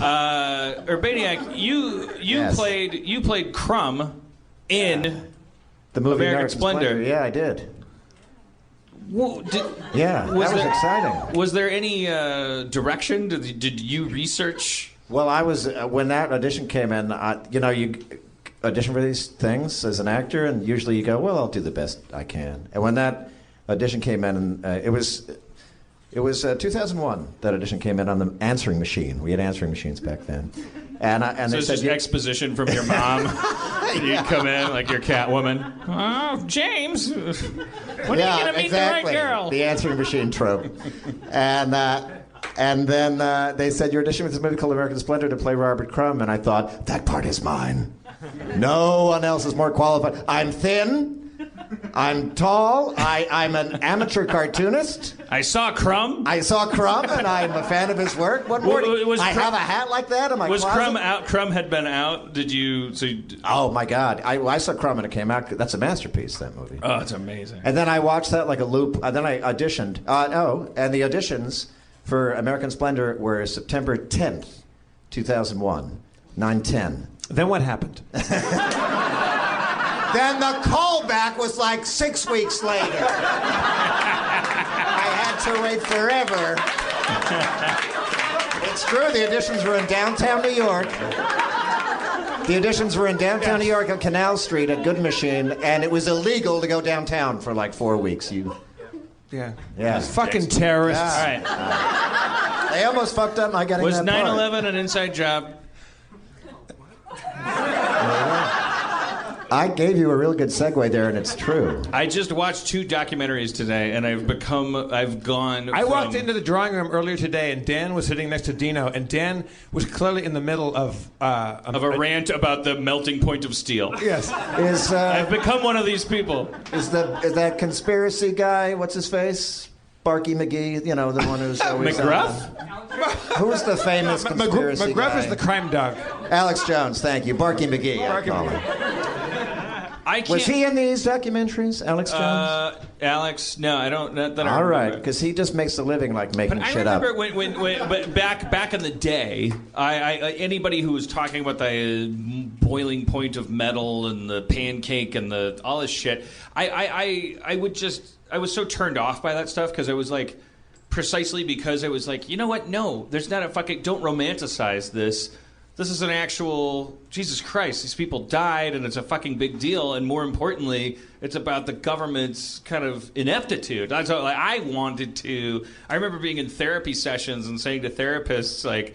Urbaniak, you Yes. played Crumb in The movie American Splendor. Yeah, I did. Well, That was exciting. Was there any direction? Did you research? Well, I was when that audition came in. You audition for these things as an actor, and usually you go, "Well, I'll do the best I can." And when that audition came in, and it was 2001. That audition came in on the answering machine. We had answering machines back then, and So they it's said, just exposition from your mom. You come in like your Catwoman. Oh, James, when are you gonna meet exactly. the right girl? The answering machine trope. And then they said, you're auditioning for this movie called American Splendor to play Robert Crumb. And I thought, that part is mine. No one else is more qualified. I'm thin. I'm tall. I'm an amateur cartoonist. I saw Crumb. And I'm a fan of his work. What more? I have a hat like that in my Was closet. Crumb out? Crumb had been out. Did you? Oh my God! I saw Crumb when it came out. That's a masterpiece. That movie. Oh, it's amazing. And then I watched that like a loop. Then I auditioned. And the auditions for American Splendor were September 10th, 2001, 9/10. Then what happened? Then the callback was like 6 weeks later. I had to wait forever. It's true, the auditions were in downtown New York. New York on Canal Street at Good Machine, and it was illegal to go downtown for like 4 weeks. Yeah. Fucking terrorists. All right. They almost fucked up my getting Was that part. 9/11 an inside job? I gave you a real good segue there, and it's true. I just watched 2 documentaries today, and I've gone. I walked into the drawing room earlier today, and Dan was sitting next to Dino, and Dan was clearly in the middle of a rant about the melting point of steel. Yes. I've become one of these people. Is that conspiracy guy? What's his face? Barky McGee, the one who's always McGruff? Who's the famous conspiracy guy? McGruff is the crime dog. Alex Jones, thank you. Barky McGee. Was he in these documentaries, Alex Jones? Alex, no, I don't. All right, because he just makes a living like making shit up. But I remember when back in the day, anybody who was talking about the boiling point of metal and the pancake and all this shit, I was so turned off by that stuff because I was like, precisely because I was like, you know what? No, there's not a fucking. Don't romanticize this. This is an actual, Jesus Christ, these people died and it's a fucking big deal. And more importantly, it's about the government's kind of ineptitude. That's what, I remember being in therapy sessions and saying to therapists, like,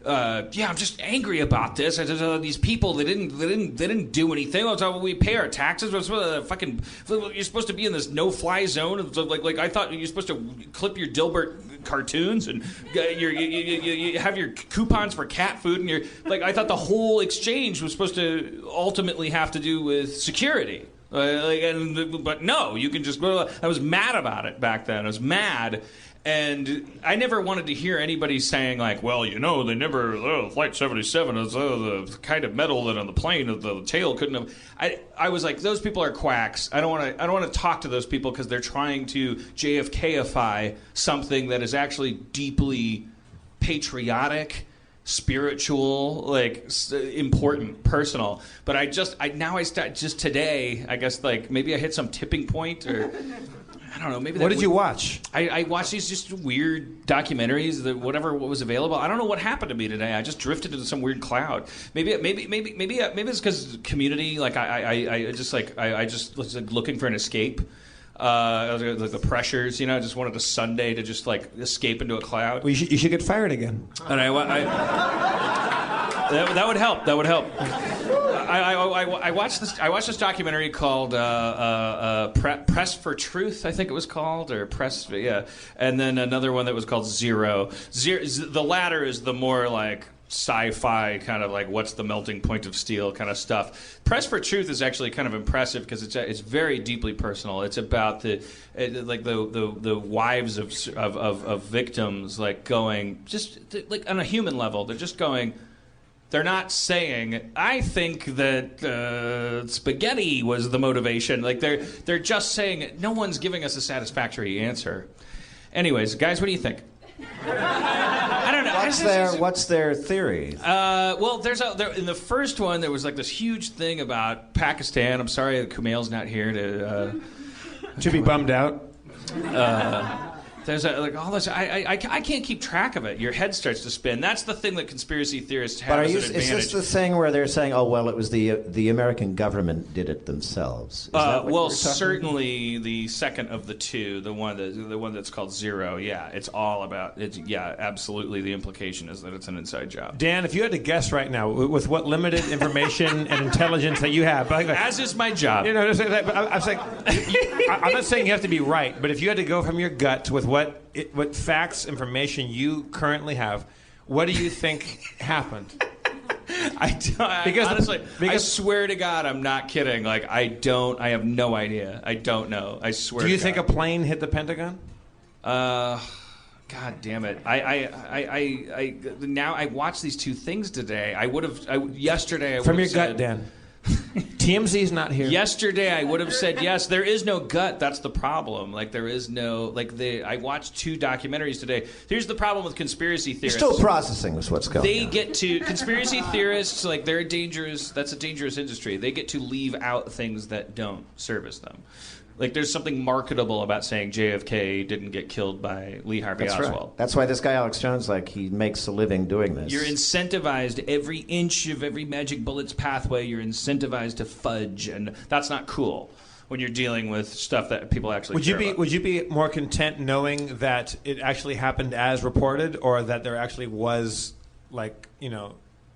I'm just angry about this. These people, they didn't do anything. We pay our taxes. You're supposed to be in this no-fly zone. It's like I thought you're supposed to clip your Dilbert cartoons and you have your coupons for cat food, and I thought the whole exchange was supposed to ultimately have to do with security. But no, you can just go. I was mad about it back then. I was mad. And I never wanted to hear anybody saying like, well, they never, Flight 77 is the kind of metal that on the plane of the tail couldn't have. I was like, those people are quacks. I don't want to talk to those people because they're trying to JFKify something that is actually deeply patriotic, spiritual, important, personal. But just today, I guess maybe I hit some tipping point or. I don't know. Maybe. What did you watch? I watched these just weird documentaries. What was available. I don't know what happened to me today. I just drifted into some weird cloud. Maybe it's because Community. I just was looking for an escape. The pressures. I just wanted a Sunday to just escape into a cloud. Well, you should get fired again. And that would help. That would help. I watched this documentary called Press for Truth, I think it was called, or Press, yeah. And then another one that was called Zero. The latter is the more sci-fi kind of what's the melting point of steel kind of stuff. Press for Truth is actually kind of impressive because it's very deeply personal. It's about the wives of victims going just on a human level. They're just going. They're not saying, I think that spaghetti was the motivation. They're just saying, no one's giving us a satisfactory answer. Anyways, guys, what do you think? I don't know. What's their theory? Well, in the first one, there was like this huge thing about Pakistan. I'm sorry that Kumail's not here to be bummed out. There's like all this. I can't keep track of it. Your head starts to spin. That's the thing that conspiracy theorists have as an advantage. Is this the thing where they're saying, "Oh well, it was the American government did it themselves"? Is that what well, certainly the second of the two, the one that's called Zero. Yeah, it's all about it. Yeah, absolutely. The implication is that it's an inside job. Dan, if you had to guess right now, with what limited information and intelligence that you have, as is my job. You know, I'm not saying you have to be right, but if you had to go from your gut with what facts, information you currently have, what do you think happened? Honestly, I swear to God, I'm not kidding. Like, I have no idea. I don't know. I swear. Do you think a plane hit the Pentagon? God damn it! Now I watched these two things today. Yesterday. From your gut, Dan. TMZ's not here. Yesterday, I would have said yes. There is no gut. That's the problem. Like, there is no I watched two documentaries today. Here's the problem with conspiracy theorists. You're still processing with what's going on. They get to conspiracy theorists. Like, they're dangerous. That's a dangerous industry. They get to leave out things that don't service them. Like, there's something marketable about saying JFK didn't get killed by Lee Harvey Oswald. Right. That's why this guy Alex Jones, he makes a living doing this. You're incentivized every inch of every magic bullet's pathway. You're incentivized to fudge, and that's not cool when you're dealing with stuff that people actually care about. Would you be more content knowing that it actually happened as reported, or that there actually was,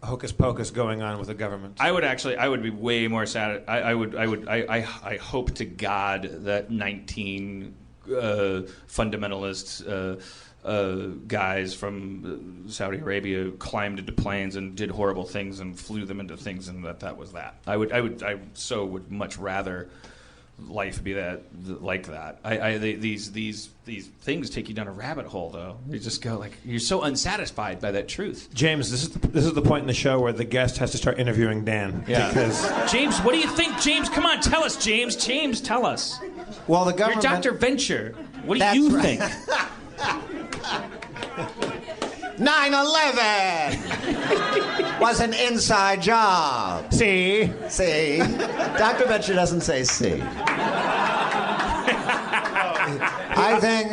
hocus pocus going on with the government? I would be way more sad. I hope to God that 19 fundamentalist guys from Saudi Arabia climbed into planes and did horrible things and flew them into things, and that was that. I would much rather life be like that. These things take you down a rabbit hole, though. You just go you're so unsatisfied by that truth. James, this is the point in the show where the guest has to start interviewing Dan. Yeah. Because James, what do you think? James, come on, tell us, James. James, tell us. Well, the government. You're Dr. Venture. What do you think? 9/11 was an inside job. See? Dr. Venture doesn't say see. I think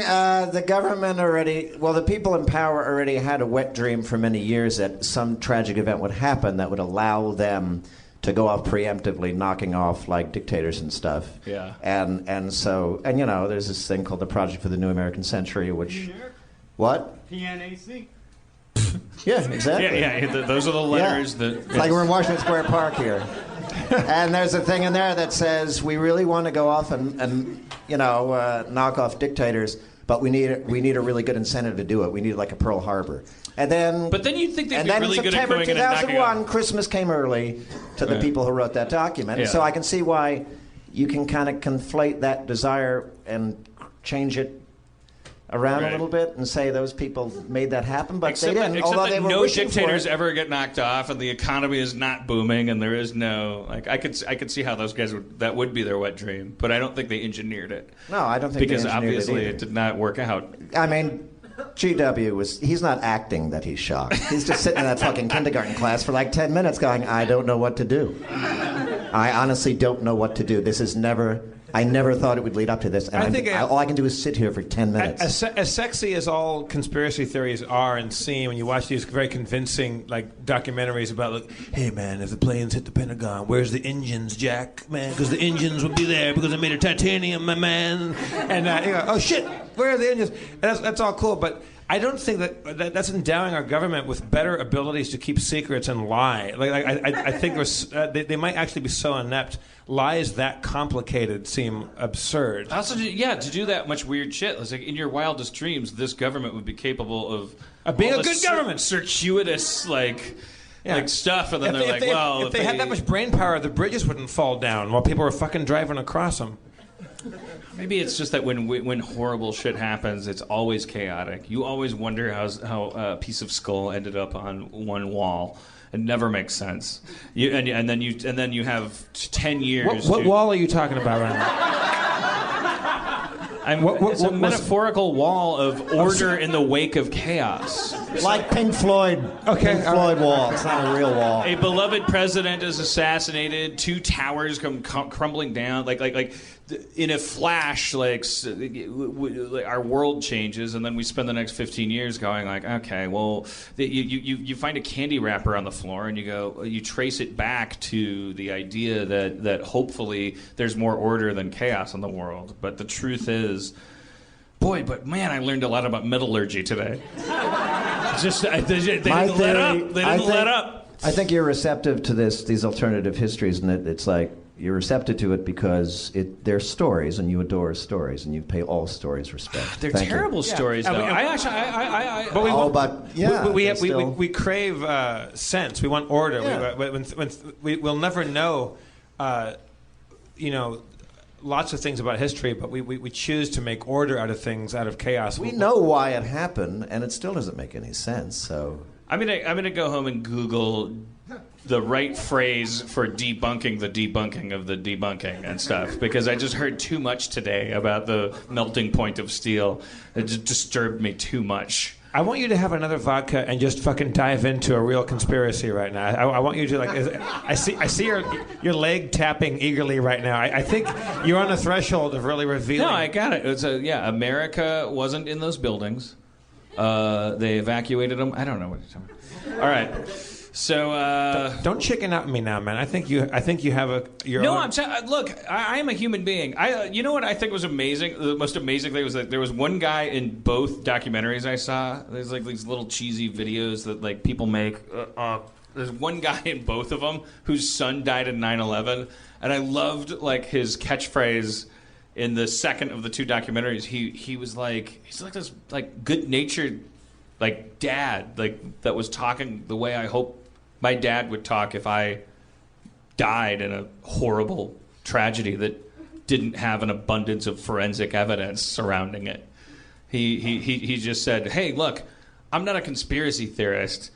the government the people in power already had a wet dream for many years that some tragic event would happen that would allow them to go off preemptively, knocking off dictators and stuff. Yeah. And there's this thing called the Project for the New American Century, which what? PNAC. Yeah, exactly. Yeah. Those are the letters that. It's like we're in Washington Square Park here, and there's a thing in there that says we really want to go off and knock off dictators, but we need a really good incentive to do it. We need a Pearl Harbor. And then, but then you'd think they'd be really good at going in and knocking off. And then in September 2001, Christmas came early to the people who wrote that document. Yeah. So I can see why you can kind of conflate that desire and change it around a little bit and say those people made that happen, but they didn't. Except although they that were no wishing dictators for it. ever get knocked off, and the economy is not booming, and there is no I could see how those guys would be their wet dream, but I don't think they engineered it. No, I don't think because they engineered obviously it did not work out. I mean, he's not acting that he's shocked. He's just sitting in that fucking kindergarten class for 10 minutes going, I don't know what to do. I honestly don't know what to do. I never thought it would lead up to this, and all I can do is sit here for 10 minutes. As sexy as all conspiracy theories are and seem, when you watch these very convincing documentaries about hey man, if the planes hit the Pentagon, where's the engines, Jack? Man, because the engines would be there because they made of titanium, my man. And you go, oh shit, where are the engines? And that's all cool, but I don't think that's endowing our government with better abilities to keep secrets and lie. I think they might actually be so inept. Lies that complicated seem absurd. Also, to do that much weird shit. It's in your wildest dreams, this government would be capable of being a good government. Circuitous, stuff, and then if they had that much brain power, the bridges wouldn't fall down while people were fucking driving across them. Maybe it's just that when horrible shit happens, it's always chaotic. You always wonder how a piece of skull ended up on one wall. It never makes sense. And then you have 10 years. What wall are you talking about right It's a metaphorical wall of order in the wake of chaos. Like Pink Floyd. Okay, Pink Floyd wall. It's not a real wall. A beloved president is assassinated. 2 towers come crumbling down. Like in a flash, our world changes, and then we spend the next 15 years going like, okay, well, you find a candy wrapper on the floor, and you trace it back to the idea that hopefully there's more order than chaos in the world. But the truth is, boy, but man, I learned a lot about metallurgy today. They didn't let up. They didn't let up. I think you're receptive to these alternative histories, and it's like you're receptive to it because they're stories, and you adore stories, and you pay all stories respect. They're terrible stories, though. We crave sense. We want order. Yeah. We'll never know, lots of things about history, but we choose to make order out of things, out of chaos. We know why it happened, and it still doesn't make any sense. So I'm gonna go home and Google the right phrase for debunking the debunking of the debunking and stuff, because I just heard too much today about the melting point of steel. It just disturbed me too much. I want you to have another vodka and just fucking dive into a real conspiracy right now. I want you to I see your leg tapping eagerly right now. I think you're on the threshold of really revealing. No, I got it. It's America wasn't in those buildings. They evacuated them. I don't know what you're talking about. All right. So don't chicken out on me now, man. I think you have your no. own... Look. I am a human being. You know what I think was amazing? The most amazing thing was that there was one guy in both documentaries I saw. There's like these little cheesy videos that like people make. There's one guy in both of them whose son died in 9/11, and I loved like his catchphrase. In the second of the 2 documentaries, he's like this like good-natured like dad like that was talking the way I hope my dad would talk if I died in a horrible tragedy that didn't have an abundance of forensic evidence surrounding it. He just said, "Hey, look, I'm not a conspiracy theorist.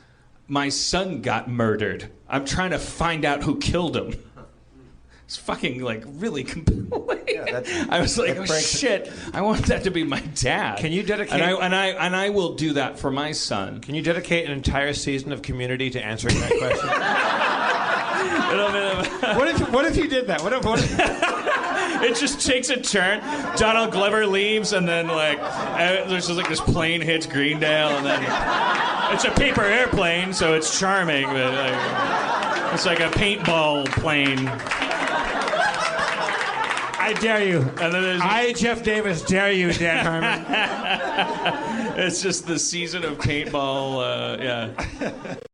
My son got murdered. I'm trying to find out who killed him." It's fucking like really compelling. Yeah, I was like, oh shit! I want that to be my dad. Can you dedicate? And I will do that for my son. Can you dedicate an entire season of Community to answering that question? What if you did that? What if it just takes a turn? Donald Glover leaves, and then like there's just like this plane hits Greendale, and then it's a paper airplane, so it's charming, but like, it's like a paintball plane. I dare you. And then I, Jeff Davis, dare you, Dan Harmon. It's just the season of paintball, yeah.